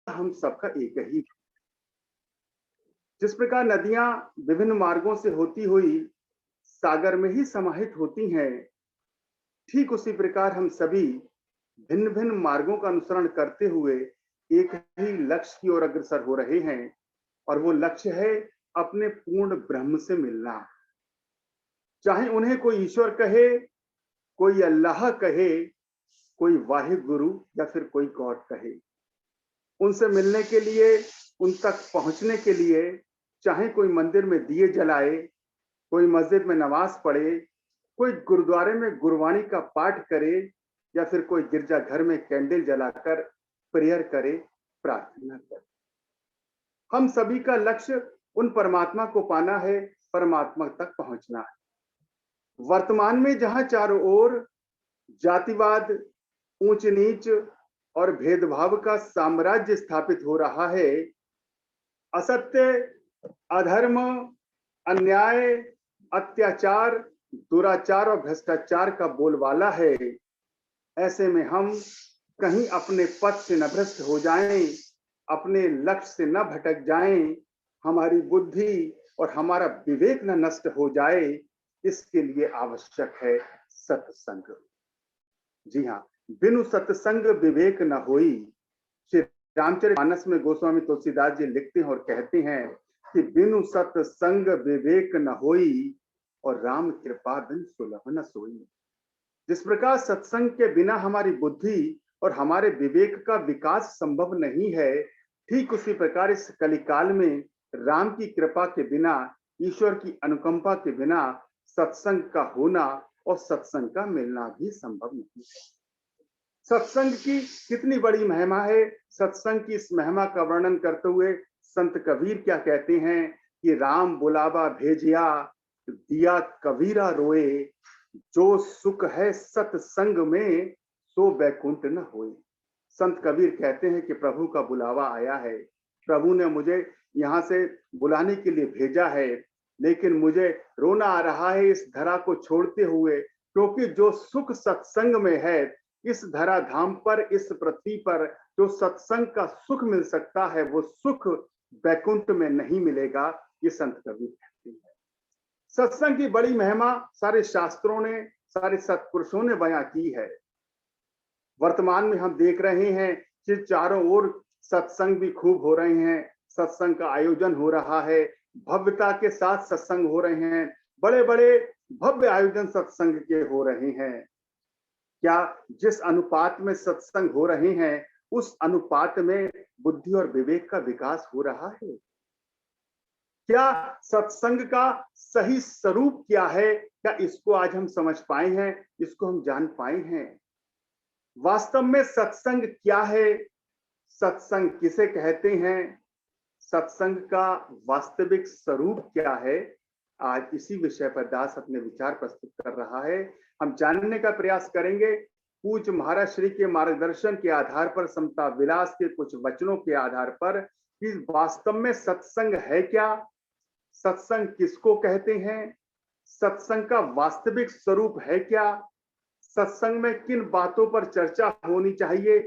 हम सबका एक ही। जिस प्रकार नदियां विभिन्न मार्गों से होती हुई सागर में ही समाहित होती हैं, ठीक उसी प्रकार हम सभी भिन्न भिन्न मार्गों का अनुसरण करते हुए एक ही लक्ष्य की ओर अग्रसर हो रहे हैं, और वो लक्ष्य है अपने पूर्ण ब्रह्म से मिलना। चाहे उन्हें कोई ईश्वर कहे, कोई अल्लाह कहे, कोई वाहे गुरु या फिर कोई गॉड कहे, उनसे मिलने के लिए, उन तक पहुंचने के लिए, चाहे कोई मंदिर में दिए जलाए, कोई मस्जिद में नमाज पढ़े, कोई गुरुद्वारे में गुरबानी का पाठ करे, या फिर कोई गिरजा घर में कैंडल जलाकर प्रेयर करे, प्रार्थना करे, हम सभी का लक्ष्य उन परमात्मा को पाना है, परमात्मा तक पहुंचना है। वर्तमान में जहां चारों ओर जातिवाद, ऊंच नीच और भेदभाव का साम्राज्य स्थापित हो रहा है, असत्य, अधर्म, अन्याय, अत्याचार, दुराचार और भ्रष्टाचार का बोलबाला है, ऐसे में हम कहीं अपने पथ से न भ्रष्ट हो जाएं, अपने लक्ष्य से न भटक जाएं, हमारी बुद्धि और हमारा विवेक न नष्ट हो जाए, इसके लिए आवश्यक है सत्संग। जी हाँ, बिनु सत्संग विवेक न होई। श्री रामचरितमानस में गोस्वामी तुलसीदास जी लिखते हैं और कहते हैं कि बिनु सत्संग विवेक न होई, और राम कृपा बिन सुलभ न सोई। जिस प्रकार सत्संग के बिना हमारी बुद्धि और हमारे विवेक का विकास संभव नहीं है, ठीक उसी प्रकार इस कलिकाल में राम की कृपा के बिना, ईश्वर की अनुकंपा के बिना सत्संग का होना और सत्संग का मिलना भी संभव नहीं है। सत्संग की कितनी बड़ी महिमा है। सत्संग की इस महिमा का वर्णन करते हुए संत कबीर क्या कहते हैं कि राम बुलावा भेजिया, दिया कबीरा रोए, जो सुख है सत्संग में, सो बैकुंठ न होए। संत कबीर कहते हैं कि प्रभु का बुलावा आया है, प्रभु ने मुझे यहाँ से बुलाने के लिए भेजा है, लेकिन मुझे रोना आ रहा है इस धरा को छोड़ते हुए, क्योंकि जो सुख सत्संग में है, इस धरा धाम पर, इस पृथ्वी पर जो सत्संग का सुख मिल सकता है, वो सुख बैकुंठ में नहीं मिलेगा। ये संत कबीर कहते हैं। सत्संग की बड़ी महिमा सारे शास्त्रों ने, सारे सत्पुरुषों ने बयां की है। वर्तमान में हम देख रहे हैं कि चारों ओर सत्संग भी खूब हो रहे हैं, सत्संग का आयोजन हो रहा है, भव्यता के साथ सत्संग हो रहे हैं, बड़े बड़े भव्य आयोजन सत्संग के हो रहे हैं। क्या जिस अनुपात में सत्संग हो रहे हैं, उस अनुपात में बुद्धि और विवेक का विकास हो रहा है? क्या सत्संग का सही स्वरूप क्या है? क्या इसको आज हम समझ पाए हैं, इसको हम जान पाए हैं? वास्तव में सत्संग क्या है? सत्संग किसे कहते हैं? सत्संग का वास्तविक स्वरूप क्या है? आज इसी विषय पर दास अपने विचार प्रस्तुत कर रहा है। हम जानने का प्रयास करेंगे पूज्य महाराज श्री के मार्गदर्शन के आधार पर, समता विलास के कुछ वचनों के आधार पर, कि वास्तव में सत्संग है क्या, सत्संग किसको कहते हैं, सत्संग का वास्तविक स्वरूप है क्या, सत्संग में किन बातों पर चर्चा होनी चाहिए,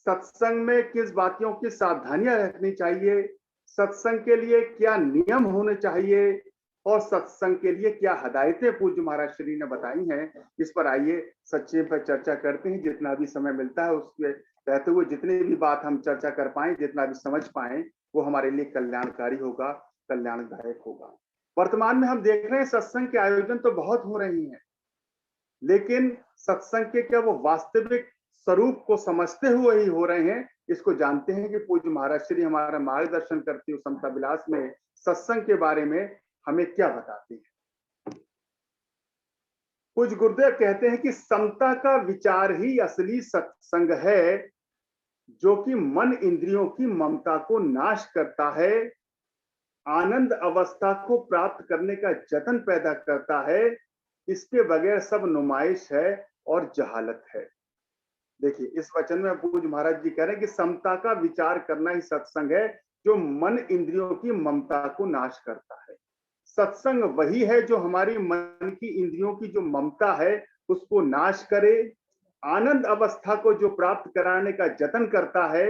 सत्संग में किस बातों की सावधानियां रखनी चाहिए, सत्संग के लिए क्या नियम होने चाहिए, और सत्संग के लिए क्या हदायतें पूज्य महाराज श्री ने बताई हैं। इस पर आइए संक्षेप पर चर्चा करते हैं। जितना भी समय मिलता है उसके रहते हुए जितनी भी बात हम चर्चा कर पाए, जितना भी समझ पाए, वो हमारे लिए कल्याणकारी होगा, कल्याणदायक होगा। वर्तमान में हम देख रहे हैं सत्संग के आयोजन तो बहुत हो रही हैं, लेकिन सत्संग के क्या वो वास्तविक स्वरूप को समझते हुए ही हो रहे हैं, इसको जानते हैं कि पूज्य महाराज श्री हमारा मार्गदर्शन करते हुए समता विलास में सत्संग के बारे में हमें क्या बताते हैं। पूज्य गुरुदेव कहते हैं कि समता का विचार ही असली सत्संग है, जो कि मन इंद्रियों की ममता को नाश करता है, आनंद अवस्था को प्राप्त करने का जतन पैदा करता है। इसके बगैर सब नुमाइश है और जहालत है। देखिए, इस वचन में पूज्य महाराज जी कह रहे हैं कि समता का विचार करना ही सत्संग है, जो मन इंद्रियों की ममता को नाश करता है। सत्संग वही है जो हमारी मन की इंद्रियों की जो ममता है उसको नाश करे, आनंद अवस्था को जो प्राप्त कराने का जतन करता है,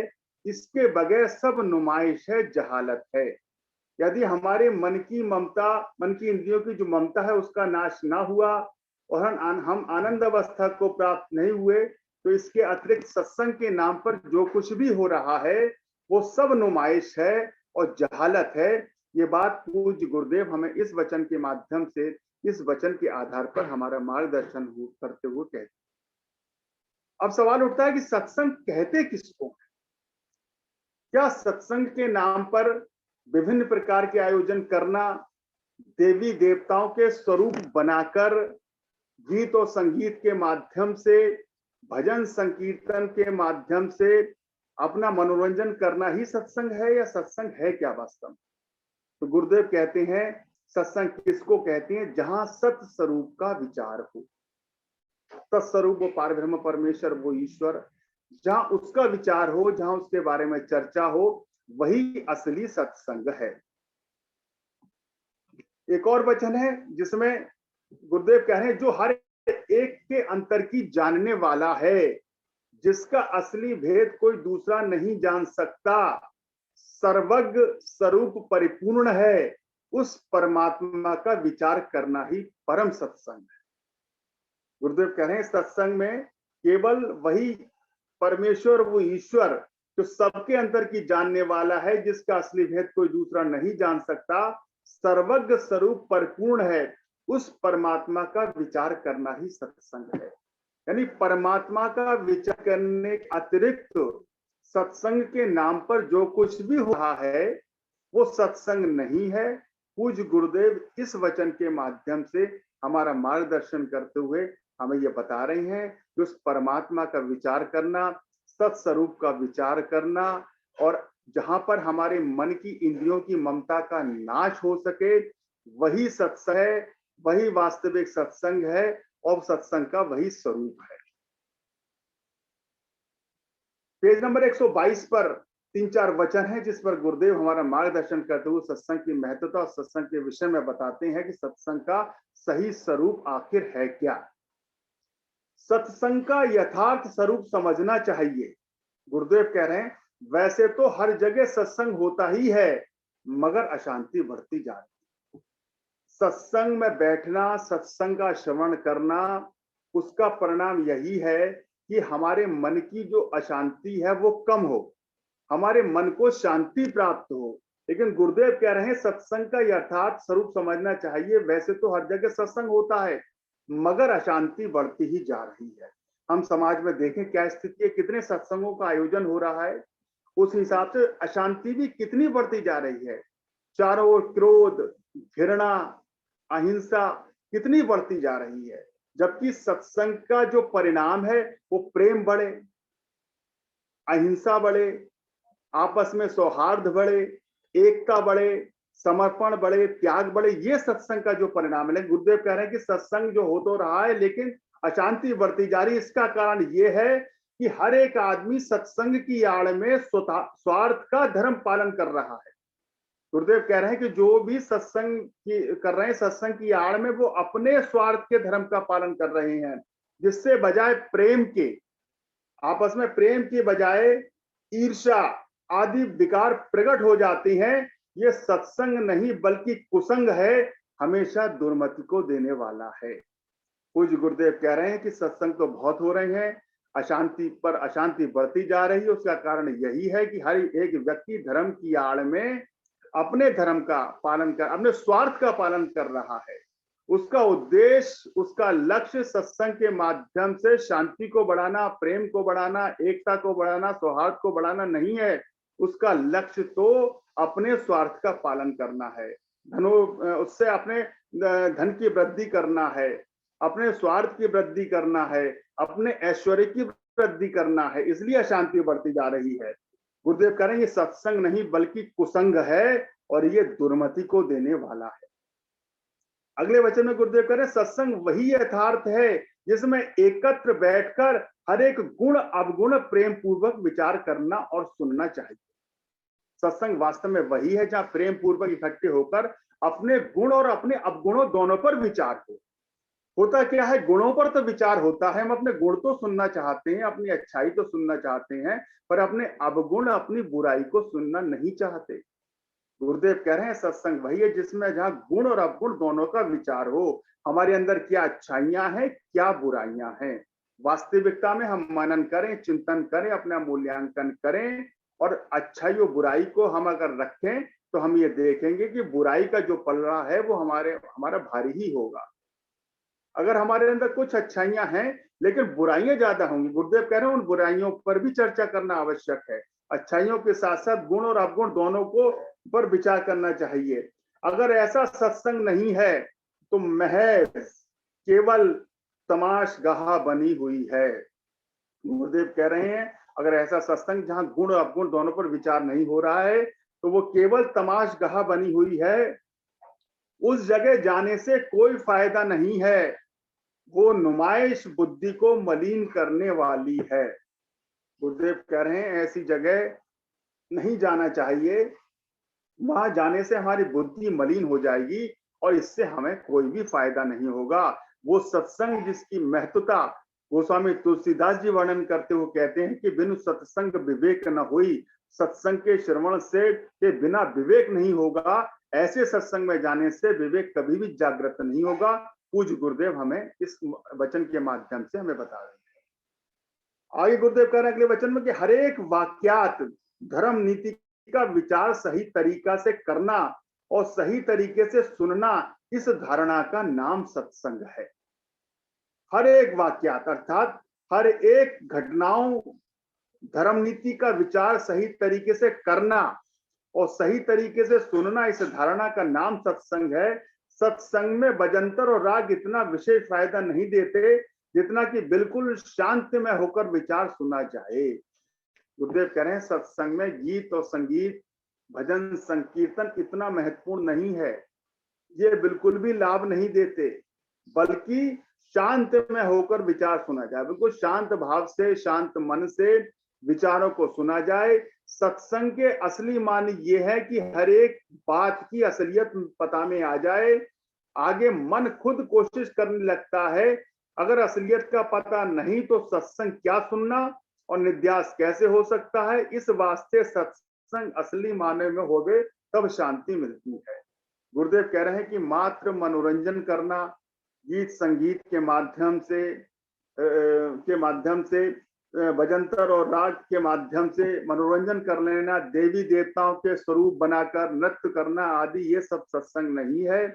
इसके बगैर सब नुमाइश है, जहालत है। यदि हमारे मन की ममता, मन की इंद्रियों की जो ममता है उसका नाश ना हुआ और हम आनंद अवस्था को प्राप्त नहीं हुए, तो इसके अतिरिक्त सत्संग के नाम पर जो कुछ भी हो रहा है वो सब नुमाइश है और जहालत है। ये बात पूज्य गुरुदेव हमें इस वचन के माध्यम से, इस वचन के आधार पर हमारा मार्गदर्शन करते हुए कहते। अब सवाल उठता है कि सत्संग कहते किसको? क्या सत्संग के नाम पर विभिन्न प्रकार के आयोजन करना, देवी देवताओं के स्वरूप बनाकर गीत और संगीत के माध्यम से, भजन संकीर्तन के माध्यम से अपना मनोरंजन करना ही सत्संग है, या सत्संग है क्या वास्तव में? तो गुरुदेव कहते हैं सत्संग किसको कहते हैं? जहां सत स्वरूप का विचार हो, सत्स्वरूप वो पारब्रह्म परमेश्वर, वो ईश्वर, जहां उसका विचार हो, जहां उसके बारे में चर्चा हो, वही असली सत्संग है। एक और वचन है जिसमें गुरुदेव कह रहे हैं जो हर एक के अंतर की जानने वाला है, जिसका असली भेद कोई दूसरा नहीं जान सकता, सर्वज्ञ स्वरूप परिपूर्ण है, उस परमात्मा का विचार करना ही परम सत्संग है। गुरुदेव कह रहे हैं सत्संग में केवल वही परमेश्वर, वो ईश्वर जो सबके अंतर की जानने वाला है, जिसका असली भेद कोई दूसरा नहीं जान सकता, सर्वज्ञ स्वरूप परिपूर्ण है, उस परमात्मा का विचार करना ही सत्संग है। यानी परमात्मा का विचार करने के अतिरिक्त सत्संग के नाम पर जो कुछ भी हो रहा है वो सत्संग नहीं है। पूज्य गुरुदेव इस वचन के माध्यम से हमारा मार्गदर्शन करते हुए हमें ये बता रहे हैं कि उस परमात्मा का विचार करना, सत्स्वरूप का विचार करना, और जहां पर हमारे मन की इंद्रियों की ममता का नाश हो सके, वही सत्संग है, वही वास्तविक सत्संग है और सत्संग का वही स्वरूप है। पेज नंबर 122 पर 3-4 वचन है जिस पर गुरुदेव हमारा मार्गदर्शन करते हुए सत्संग की महत्वता और सत्संग के विषय में बताते हैं कि सत्संग का सही स्वरूप आखिर है क्या। सत्संग का यथार्थ स्वरूप समझना चाहिए। गुरुदेव कह रहे हैं वैसे तो हर जगह सत्संग होता ही है, मगर अशांति बढ़ती जा रही है। सत्संग में बैठना, सत्संग का श्रवण करना, उसका परिणाम यही है कि हमारे मन की जो अशांति है वो कम हो, हमारे मन को शांति प्राप्त हो। लेकिन गुरुदेव कह रहे हैं सत्संग का यथार्थ स्वरूप समझना चाहिए। वैसे तो हर जगह सत्संग होता है, मगर अशांति बढ़ती ही जा रही है। हम समाज में देखें क्या स्थिति है, कितने सत्संगों का आयोजन हो रहा है, उस हिसाब से अशांति भी कितनी बढ़ती जा रही है। चारों ओर क्रोध, घृणा, अहिंसा कितनी बढ़ती जा रही है, जबकि सत्संग का जो परिणाम है वो प्रेम बढ़े, अहिंसा बढ़े, आपस में सौहार्द बढ़े, एकता बढ़े, समर्पण बढ़े, त्याग बढ़े। ये सत्संग का जो परिणाम है। गुरुदेव कह रहे हैं कि सत्संग जो हो तो रहा है लेकिन अशांति बढ़ती जा रही है। इसका कारण ये है कि हर एक आदमी सत्संग की आड़ में स्वार्थ का धर्म पालन कर रहा है। गुरुदेव कह रहे हैं कि जो भी सत्संग कर रहे हैं, सत्संग की आड़ में वो अपने स्वार्थ के धर्म का पालन कर रहे हैं, जिससे बजाय प्रेम के, आपस में प्रेम के बजाय ईर्ष्या आदि विकार प्रकट हो जाती हैं। ये सत्संग नहीं बल्कि कुसंग है, हमेशा दुर्मति को देने वाला है। पूज्य गुरुदेव कह रहे हैं कि सत्संग तो बहुत हो रहे हैं, अशांति पर अशांति बढ़ती जा रही है। उसका कारण यही है कि हर एक व्यक्ति धर्म की आड़ में अपने धर्म का पालन कर, अपने स्वार्थ का पालन कर रहा है। उसका उद्देश्य, उसका लक्ष्य सत्संग के माध्यम से शांति को बढ़ाना, प्रेम को बढ़ाना, एकता को बढ़ाना, सौहार्द को बढ़ाना नहीं है। उसका लक्ष्य तो अपने स्वार्थ का पालन करना है, उससे अपने धन की वृद्धि करना है, अपने स्वार्थ की वृद्धि करना है, अपने ऐश्वर्य की वृद्धि करना है। इसलिए अशांति बढ़ती जा रही है। गुरुदेव कह रहे हैं ये सत्संग नहीं बल्कि कुसंग है और ये दुर्मति को देने वाला है। अगले वचन में गुरुदेव कह रहे हैं सत्संग वही यथार्थ है जिसमें एकत्र बैठकर हर एक गुण अवगुण प्रेम पूर्वक विचार करना और सुनना चाहिए। सत्संग वास्तव में वही है जहां प्रेम पूर्वक इकट्ठे होकर अपने गुण और अपने अवगुणों दोनों पर विचार हो। होता क्या है, गुणों पर तो विचार होता है, हम अपने गुण तो सुनना चाहते हैं, अपनी अच्छाई तो सुनना चाहते हैं, पर अपने अवगुण, अपनी बुराई को सुनना नहीं चाहते। गुरुदेव कह रहे हैं सत्संग वही है जिसमें जहां गुण और अवगुण दोनों का विचार हो, हमारे अंदर क्या अच्छाइयां हैं, क्या बुराइयां हैं। वास्तविकता में हम मनन करें, चिंतन करें, अपना मूल्यांकन करें, और अच्छाई और बुराई को हम अगर रखें तो हम ये देखेंगे कि बुराई का जो पलड़ा है वो हमारा भारी ही होगा। अगर हमारे अंदर कुछ अच्छाइयां हैं लेकिन बुराइयां ज्यादा होंगी, गुरुदेव कह रहे हैं उन बुराइयों पर भी चर्चा करना आवश्यक है। अच्छाइयों के साथ साथ गुण और अवगुण दोनों को पर विचार करना चाहिए। अगर ऐसा सत्संग नहीं है तो महज केवल तमाशगाह बनी हुई है। गुरुदेव कह रहे हैं अगर ऐसा सत्संग जहां गुण और अवगुण दोनों पर विचार नहीं हो रहा है तो वो केवल तमाशगाह बनी हुई है। उस जगह जाने से कोई फायदा नहीं है, वो नुमाइश बुद्धि को मलिन करने वाली है। गुरुदेव कह रहे हैं ऐसी जगह नहीं जाना चाहिए, वहां जाने से हमारी बुद्धि मलिन हो जाएगी और इससे हमें कोई भी फायदा नहीं होगा। वो सत्संग जिसकी महत्वता गोस्वामी तुलसीदास जी वर्णन करते हुए कहते हैं कि बिनु सत्संग विवेक न हुई, सत्संग के श्रवण से के बिना विवेक नहीं होगा। ऐसे सत्संग में जाने से विवेक कभी भी जागृत नहीं होगा। पूज्य गुरुदेव हमें इस वचन के माध्यम से हमें बता रहे हैं। आगे गुरुदेव कह रहे हैं अगले वचन में कि हर एक वाक्यात धर्म नीति का विचार सही तरीका से करना और सही तरीके से सुनना, इस धारणा का नाम सत्संग है। हर एक वाक्यात अर्थात हर एक घटनाओं धर्म नीति का विचार सही तरीके से करना और सही तरीके से सुनना, इस धारणा का नाम सत्संग है। सत्संग में बजंतर और राग इतना विशेष फायदा नहीं देते जितना कि बिल्कुल शांत में होकर विचार सुना जाए। गुरुदेव कह रहे हैं सत्संग में गीत और संगीत, भजन संकीर्तन इतना महत्वपूर्ण नहीं है, ये बिल्कुल भी लाभ नहीं देते, बल्कि शांत में होकर विचार सुना जाए, बिल्कुल शांत भाव से, शांत मन से विचारों को सुना जाए। सत्संग के असली मानी ये है कि हर एक बात की असलियत पता में आ जाए, आगे मन खुद कोशिश करने लगता है। अगर असलियत का पता नहीं तो सत्संग क्या सुनना और निध्यास कैसे हो सकता है। इस वास्ते सत्संग असली माने में होवे तब शांति मिलती है। गुरुदेव कह रहे हैं कि मात्र मनोरंजन करना, गीत संगीत के माध्यम से भजंतर और राग के माध्यम से मनोरंजन कर लेना, देवी देवताओं के स्वरूप बनाकर नृत्य करना आदि, ये सब सत्संग नहीं है।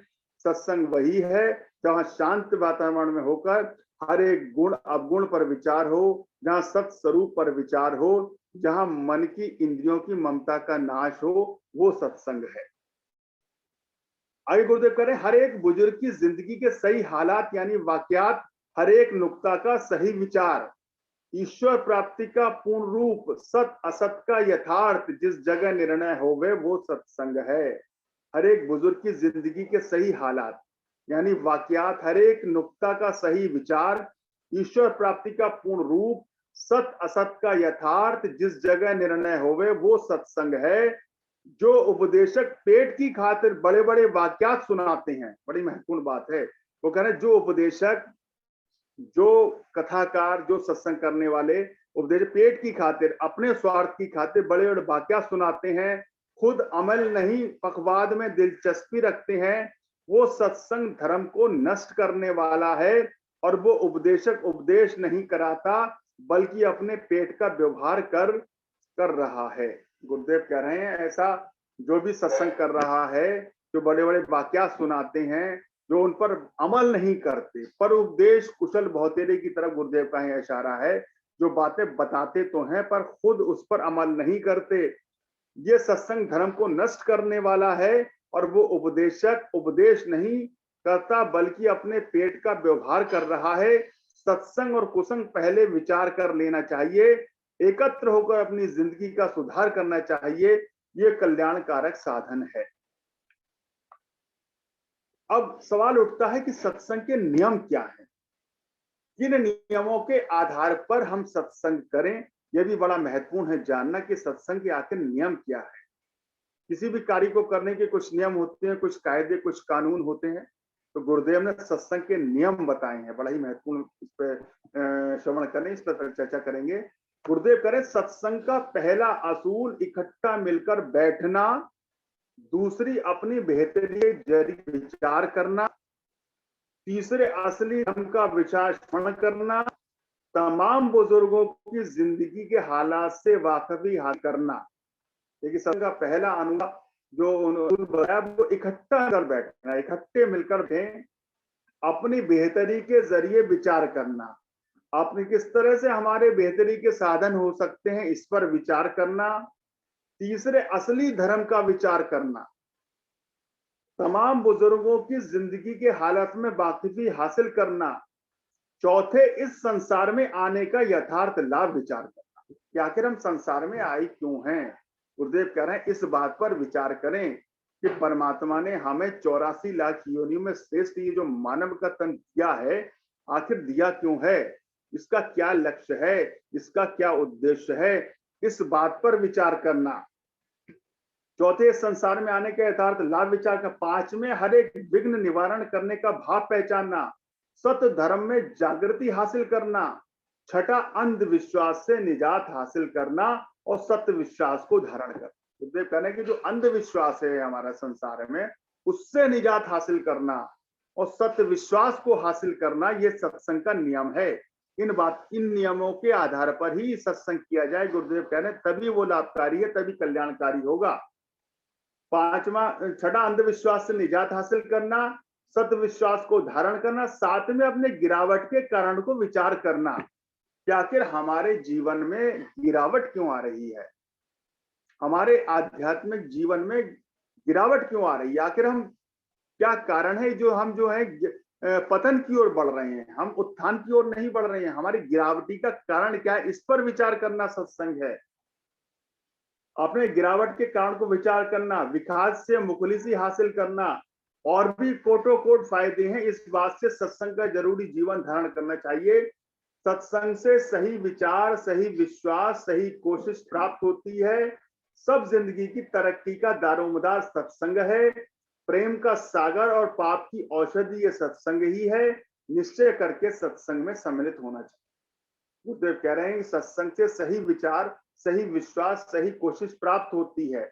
सत्संग वही है जहां शांत वातावरण में होकर हर एक गुण अवगुण पर विचार हो, जहां सत स्वरूप पर विचार हो, जहां मन की इंद्रियों की ममता का नाश हो, वो सत्संग है। आगे गुरुदेव कह रहे हैं हर एक बुजुर्ग की जिंदगी के सही हालात यानी वाकयात, हर एक नुक्ता का सही विचार, ईश्वर प्राप्ति का पूर्ण रूप, सत असत का यथार्थ जिस जगह निर्णय होवे वो सत्संग है। हर एक बुजुर्ग की जिंदगी के सही हालात यानी वाकयात, हर एक नुक्ता का सही विचार, ईश्वर प्राप्ति का पूर्ण रूप, सत असत का यथार्थ जिस जगह निर्णय होवे वो सत्संग है। जो उपदेशक पेट की खातिर बड़े बड़े वाक्यात सुनाते हैं, बड़ी महत्वपूर्ण बात है, वो कह रहे हैं जो उपदेशक, जो कथाकार, जो सत्संग करने वाले उपदेश पेट की खातिर, अपने स्वार्थ की खातिर बड़े बड़े वाक्यात सुनाते हैं, खुद अमल नहीं पखवाद में दिलचस्पी रखते हैं, वो सत्संग धर्म को नष्ट करने वाला है। और वो उपदेशक उपदेश नहीं कराता बल्कि अपने पेट का व्यवहार कर रहा है। गुरुदेव कह रहे हैं ऐसा जो भी सत्संग कर रहा है, जो बड़े बड़े वाक्यात सुनाते हैं, जो उन पर अमल नहीं करते, पर उपदेश कुशल बहुतेरे की तरफ गुरुदेव का है इशारा है, जो बातें बताते तो हैं पर खुद उस पर अमल नहीं करते, ये सत्संग धर्म को नष्ट करने वाला है। और वो उपदेशक उपदेश नहीं करता बल्कि अपने पेट का व्यवहार कर रहा है। सत्संग और कुसंग पहले विचार कर लेना चाहिए, एकत्र होकर अपनी जिंदगी का सुधार करना चाहिए, ये कल्याणकारक साधन है। अब सवाल उठता है कि सत्संग के नियम क्या हैं? किन नियमों के आधार पर हम सत्संग करें? यह भी बड़ा महत्वपूर्ण है जानना कि सत्संग के आखिर नियम क्या है। किसी भी कार्य को करने के कुछ नियम होते हैं, कुछ कायदे, कुछ कानून होते हैं। तो गुरुदेव ने सत्संग के नियम बताए हैं, बड़ा ही महत्वपूर्ण। इस पे श्रवण करें, इस पर चर्चा करेंगे। गुरुदेव करें, सत्संग का पहला असूल इकट्ठा मिलकर बैठना, दूसरी अपनी बेहतरी के जरिए विचार करना, तीसरे असली धर्म का विचार श्रवण करना, तमाम बुजुर्गों की जिंदगी के हालात से वाकफी हासिल करना। देखिए सत्संग का पहला अनुवाद जो बताया वो इकट्ठा कर बैठना, इकट्ठे मिलकर बैठे, अपनी बेहतरी के जरिए विचार करना, अपनी किस तरह से हमारे बेहतरी के साधन हो सकते हैं इस पर विचार करना, तीसरे असली धर्म का विचार करना, तमाम बुजुर्गों की जिंदगी के हालत में वाकिफी हासिल करना, चौथे इस संसार में आने का यथार्थ लाभ विचार करना कि आखिर हम संसार में आए क्यों हैं। गुरुदेव कह रहे हैं इस बात पर विचार करें कि परमात्मा ने हमें 84 लाख योनियों में श्रेष्ठ ये जो मानव का तन दिया है, आखिर दिया क्यों है, इसका क्या लक्ष्य है, इसका क्या उद्देश्य है, इस बात पर विचार करना। चौथे संसार में आने का यथार्थ लाभ विचार का। पांचवें हर एक विघ्न निवारण करने का भाव पहचानना, सत्य धर्म में जागृति हासिल करना, छठा अंधविश्वास से निजात हासिल करना और सत्य विश्वास को धारण करना। गुरुदेव कहने की जो अंधविश्वास है हमारा संसार में, उससे निजात हासिल करना और सत्य विश्वास को हासिल करना, ये सत्संग का नियम है। इन नियमों के आधार पर ही सत्संग किया जाए। गुरुदेव कह रहे तभी वो लाभकारी है, तभी कल्याणकारी होगा। छठा अंधविश्वास से निजात हासिल करना, सत्य विश्वास को धारण करना, साथ में अपने गिरावट के कारण को विचार करना कि आखिर हमारे जीवन में गिरावट क्यों आ रही है, हमारे आध्यात्मिक जीवन में गिरावट क्यों आ रही है, आखिर हम क्या कारण है जो हम जो है पतन की ओर बढ़ रहे हैं, हम उत्थान की ओर नहीं बढ़ रहे हैं, हमारी गिरावटी का कारण क्या है, इस पर विचार करना सत्संग है। अपने गिरावट के कारण को विचार करना, विकास से मुखलिसी हासिल करना, और भी कोटो कोट फायदे हैं। इस बात से सत्संग का जरूरी जीवन धारण करना चाहिए। सत्संग से सही विचार, सही विश्वास, सही कोशिश प्राप्त होती है। सब जिंदगी की तरक्की का दारोमदार सत्संग है। प्रेम का सागर और पाप की औषधि ये सत्संग ही है। निश्चय करके सत्संग में सम्मिलित होना चाहिए। गुरुदेव कह रहे हैं कि सत्संग से सही विचार, सही विश्वास, सही कोशिश प्राप्त होती है।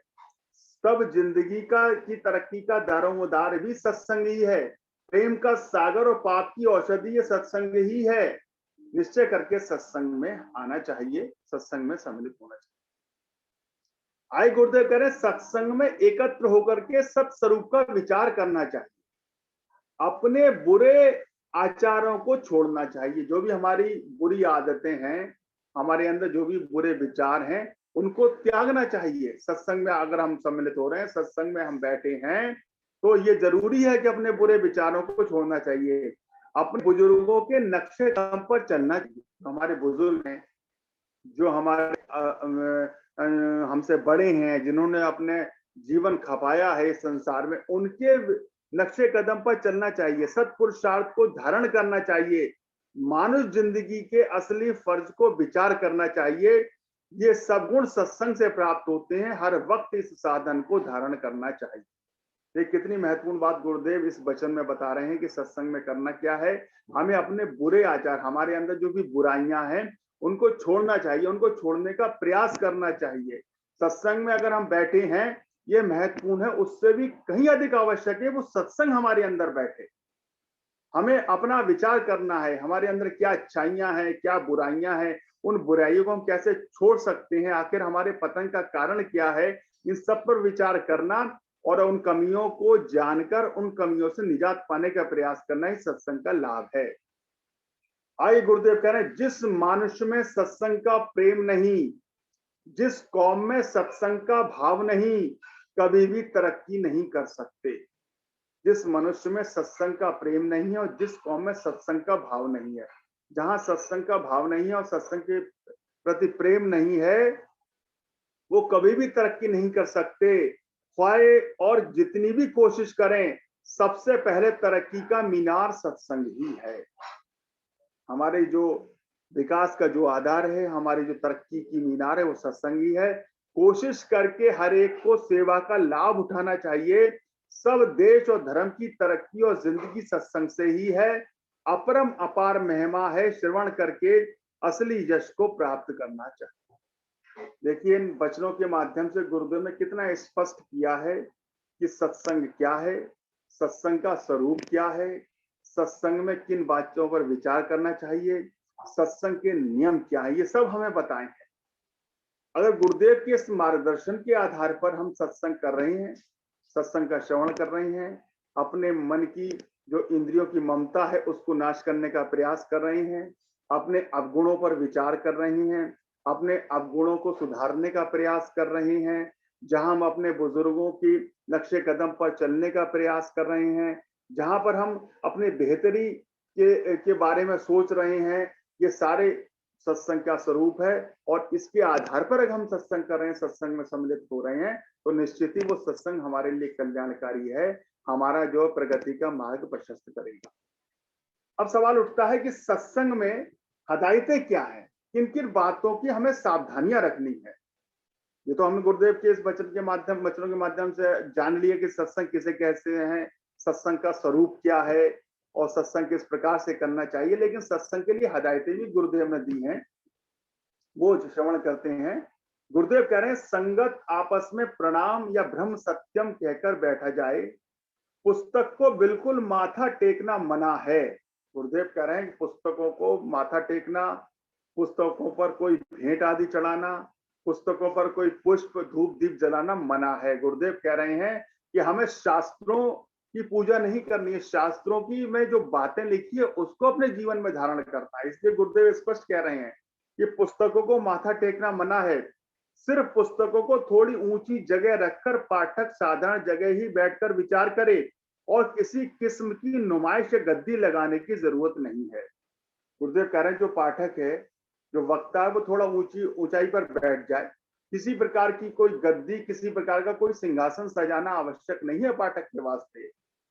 सब जिंदगी की तरक्की का दारोमदार भी सत्संग ही है। प्रेम का सागर और पाप की औषधि ये सत्संग ही है। निश्चय करके सत्संग में आना चाहिए, सत्संग में सम्मिलित होना चाहिए। आए गुरुदेव कह रहे हैं सत्संग में एकत्र होकर के सत्स्वरूप का विचार करना चाहिए। अपने बुरे आचारों को छोड़ना चाहिए। जो भी हमारी बुरी आदतें हैं, हमारे अंदर जो भी बुरे विचार हैं, उनको त्यागना चाहिए। सत्संग में अगर हम सम्मिलित हो रहे हैं, सत्संग में हम बैठे हैं, तो ये जरूरी है कि अपने बुरे विचारों को छोड़ना चाहिए। अपने बुजुर्गों के नक्शे कदम पर चलना चाहिए। हमारे बुजुर्ग हैं जो हमारे हमसे बड़े हैं, जिन्होंने अपने जीवन खपाया है इस संसार में, उनके नक्शे कदम पर चलना चाहिए। सत्पुरुषार्थ को धारण करना चाहिए। मानुष जिंदगी के असली फर्ज को विचार करना चाहिए। ये सब गुण सत्संग से प्राप्त होते हैं। हर वक्त इस साधन को धारण करना चाहिए। ये कितनी महत्वपूर्ण बात गुरुदेव इस वचन में बता रहे हैं कि सत्संग में करना क्या है। हमें अपने बुरे आचार, हमारे अंदर जो भी बुराइयां हैं, उनको छोड़ना चाहिए, उनको छोड़ने का प्रयास करना चाहिए। सत्संग में अगर हम बैठे हैं, ये महत्वपूर्ण है, उससे भी कहीं अधिक आवश्यक है वो सत्संग हमारे अंदर बैठे। हमें अपना विचार करना है, हमारे अंदर क्या अच्छाइयां हैं, क्या बुराइयां हैं, उन बुराइयों को हम कैसे छोड़ सकते हैं, आखिर हमारे पतन का कारण क्या है, इन सब पर विचार करना और उन कमियों को जानकर उन कमियों से निजात पाने का प्रयास करना ही सत्संग का लाभ है। आइए गुरुदेव कह रहे हैं जिस मनुष्य में सत्संग का प्रेम नहीं, जिस कौम में सत्संग का भाव नहीं, कभी भी तरक्की नहीं कर सकते। जिस मनुष्य में सत्संग का प्रेम नहीं है और जिस कौम में सत्संग का भाव नहीं है, जहां सत्संग का भाव नहीं है और सत्संग के प्रति प्रेम नहीं है, वो कभी भी तरक्की नहीं कर सकते। ख्वाहे और जितनी भी कोशिश करें, सबसे पहले तरक्की का मीनार सत्संग ही है। हमारे जो विकास का जो आधार है, हमारी जो तरक्की की मीनार है, वो सत्संग ही है। कोशिश करके हर एक को सेवा का लाभ उठाना चाहिए। सब देश और धर्म की तरक्की और जिंदगी सत्संग से ही है। अपरम अपार महिमा है, श्रवण करके असली यश को प्राप्त करना चाहिए। देखिए, इन वचनों के माध्यम से गुरुदेव ने कितना स्पष्ट किया है कि सत्संग क्या है, सत्संग का स्वरूप क्या है, सत्संग में किन बातों पर विचार करना चाहिए, सत्संग के नियम क्या है, ये सब हमें बताए हैं। अगर गुरुदेव के इस मार्गदर्शन के आधार पर हम सत्संग कर रहे हैं, सत्संग का श्रवण कर रहे हैं, अपने मन की जो इंद्रियों की ममता है उसको नाश करने का प्रयास कर रहे हैं, अपने अवगुणों पर विचार कर रहे हैं, अपने अवगुणों को सुधारने का प्रयास कर रहे हैं, जहां हम अपने बुजुर्गों की नक्शे कदम पर चलने का प्रयास कर रहे हैं, जहां पर हम अपने बेहतरी के बारे में सोच रहे हैं, ये सारे सत्संग का स्वरूप है। और इसके आधार पर अगर हम सत्संग कर रहे हैं, सत्संग में सम्मिलित हो रहे हैं, तो निश्चित ही वो सत्संग हमारे लिए कल्याणकारी है, हमारा जो प्रगति का मार्ग प्रशस्त करेगा। अब सवाल उठता है कि सत्संग में हदायतें क्या है, किन किन बातों की हमें सावधानियां रखनी है। ये तो हमने गुरुदेव के इस वचनों के माध्यम से जान लिया कि सत्संग किसे कहते हैं, सत्संग का स्वरूप क्या है और सत्संग किस प्रकार से करना चाहिए। लेकिन सत्संग के लिए हदायतें भी गुरुदेव ने दी हैं, वो श्रवण करते हैं। गुरुदेव कह रहे हैं, संगत आपस में प्रणाम या ब्रह्म सत्यम कहकर बैठा जाए, पुस्तक को बिल्कुल माथा टेकना मना है। गुरुदेव कह रहे हैं कि पुस्तकों को माथा टेकना, पुस्तकों पर कोई भेंट आदि चढ़ाना, पुस्तकों पर कोई पुष्प धूप दीप जलाना मना है। गुरुदेव कह रहे हैं कि हमें शास्त्रों की पूजा नहीं करनी है, शास्त्रों की में जो बातें लिखी है उसको अपने जीवन में धारण करना है। इसलिए गुरुदेव स्पष्ट कह रहे हैं कि पुस्तकों को माथा टेकना मना है। सिर्फ पुस्तकों को थोड़ी ऊंची जगह रखकर पाठक साधारण जगह ही बैठकर विचार करे और किसी किस्म की नुमाइश या गद्दी लगाने की जरूरत नहीं है। गुरुदेव कह रहे हैं, जो पाठक है, जो वक्ता है, वो थोड़ा ऊंचाई पर बैठ जाए। किसी प्रकार की कोई गद्दी, किसी प्रकार का कोई सिंहासन सजाना आवश्यक नहीं है पाठक के वास्ते।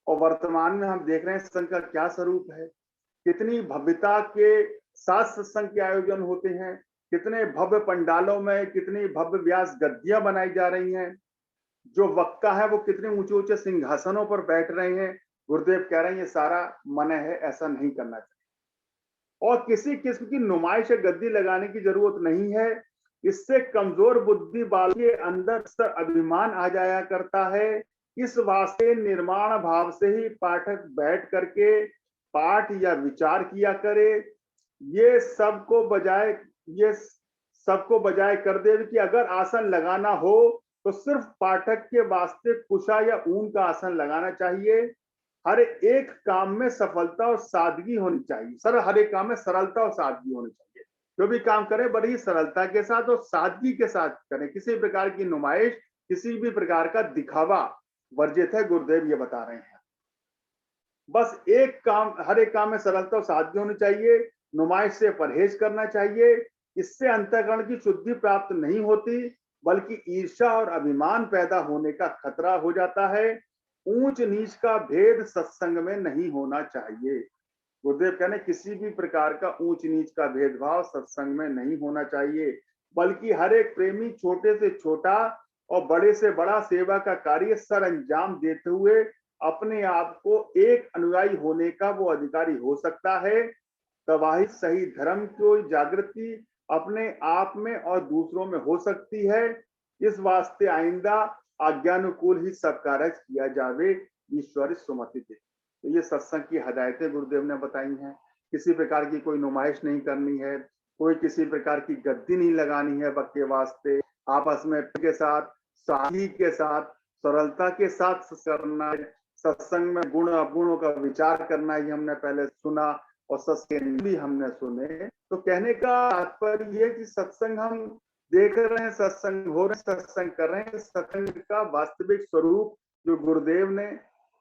और वर्तमान में हम देख रहे हैं सत्संग का क्या स्वरूप है, कितनी भव्यता के साथ सत्संग के आयोजन होते हैं, कितने भव्य पंडालों में कितनी भव्य व्यास गद्दियां बनाई जा रही हैं, जो वक्ता है वो कितने ऊंचे ऊंचे सिंहासनों पर बैठ रहे हैं। गुरुदेव कह रहे हैं ये सारा मना है, ऐसा नहीं करना चाहिए। और किसी किस्म की नुमाइश या गद्दी लगाने की जरूरत नहीं है। इससे कमजोर बुद्धि वालों के अंदर अभिमान आ जाया करता है। इस वास्ते निर्माण भाव से ही पाठक बैठ करके पाठ या विचार किया करे। ये सबको बजाय कर दे कि अगर आसन लगाना हो तो सिर्फ पाठक के वास्ते कुशा या ऊन का आसन लगाना चाहिए। हर एक काम में सफलता और सादगी होनी चाहिए। हर एक काम में सरलता और सादगी होनी चाहिए। जो भी काम करें बड़ी सरलता के साथ और सादगी के साथ करें। किसी प्रकार की नुमाइश, किसी भी प्रकार का दिखावा वर्जित है, गुरुदेव ये बता रहे हैं। बस हर एक काम में सरलता और सादगी होनी चाहिए। नुमाइश से परहेज करना चाहिए। इससे अंतःकरण की शुद्धि प्राप्त नहीं होती, बल्कि ईर्ष्या और अभिमान पैदा होने का खतरा हो जाता है। ऊंच नीच का भेद सत्संग में नहीं होना चाहिए। गुरुदेव कहने किसी भी प्रकार का ऊंच नीच का भेदभाव सत्संग में नहीं होना चाहिए, बल्कि हर एक प्रेमी छोटे से छोटा और बड़े से बड़ा सेवा का कार्य सर अंजाम देते हुए अपने आप को एक अनुयायी होने का वो अधिकारी हो सकता है। तबाही सही धर्म की जागृति अपने आप में और दूसरों में हो सकती है। इस वास्ते आइंदा आज्ञानुकूल ही सब कार्य किया जावे, ईश्वर सुमति दे। तो ये सत्संग की हदायतें गुरुदेव ने बताई हैं। किसी प्रकार की कोई नुमाइश नहीं करनी है, कोई किसी प्रकार की गद्दी नहीं लगानी है वक्त के वास्ते। आपस में के साथ, साही के साथ, सरलता के साथ करना है। सत्संग में गुण अवगुणों का विचार करना ही हमने पहले सुना और सत्संग भी हमने सुने। तो कहने का तात्पर्य ये कि सत्संग हम देख रहे हैं, सत्संग हो रहे हैं, सत्संग कर रहे हैं, सत्संग का वास्तविक स्वरूप जो गुरुदेव ने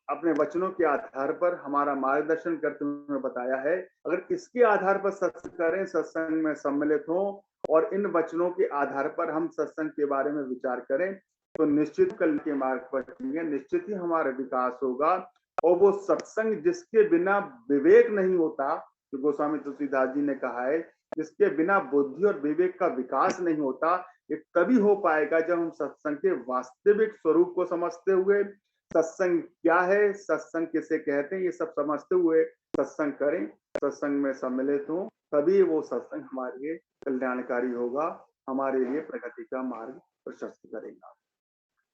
अपने वचनों के आधार पर हमारा मार्गदर्शन करते हुए बताया है, अगर इसके आधार पर सत्संग करें, सत्संग में सम्मिलित हों और इन वचनों के आधार पर हम सत्संग के बारे में विचार करें, तो निश्चित कल के मार्ग पर चलेंगे, निश्चित ही हमारा विकास होगा। और वो सत्संग जिसके बिना विवेक नहीं होता, जो गोस्वामी तुलसीदास जी ने कहा है, जिसके बिना बुद्धि और विवेक का विकास नहीं होता, ये तभी हो पाएगा जब हम सत्संग के वास्तविक स्वरूप को समझते हुए सत्संग क्या है, सत्संग किसे कहते हैं, ये सब समझते हुए सत्संग करें। सत्संग में सम्मिलित हों, तभी वो सत्संग हमारे लिए कल्याणकारी होगा, हमारे लिए प्रगति का मार्ग प्रशस्त करेगा।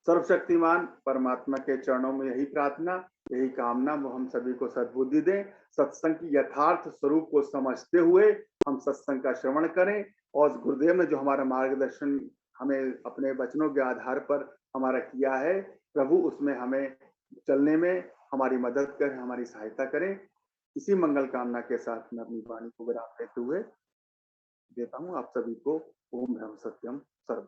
सर्वशक्तिमान परमात्मा के चरणों में यही प्रार्थना, यही कामना, वो हम सभी को सद्बुद्धि दें। सत्संग की यथार्थ स्वरूप को समझते हुए हम सत्संग का श्रवण करें और गुरुदेव ने जो हमारा मार्गदर्शन हमें अपने वचनों के आधार पर हमारा किया है, प्रभु उसमें हमें चलने में हमारी मदद करें, हमारी सहायता करें। इसी मंगल कामना के साथ मैं अपनी वाणी को विराम देते हुए देता हूँ आप सभी को। ओम ब्रह्म सत्यम सर्व।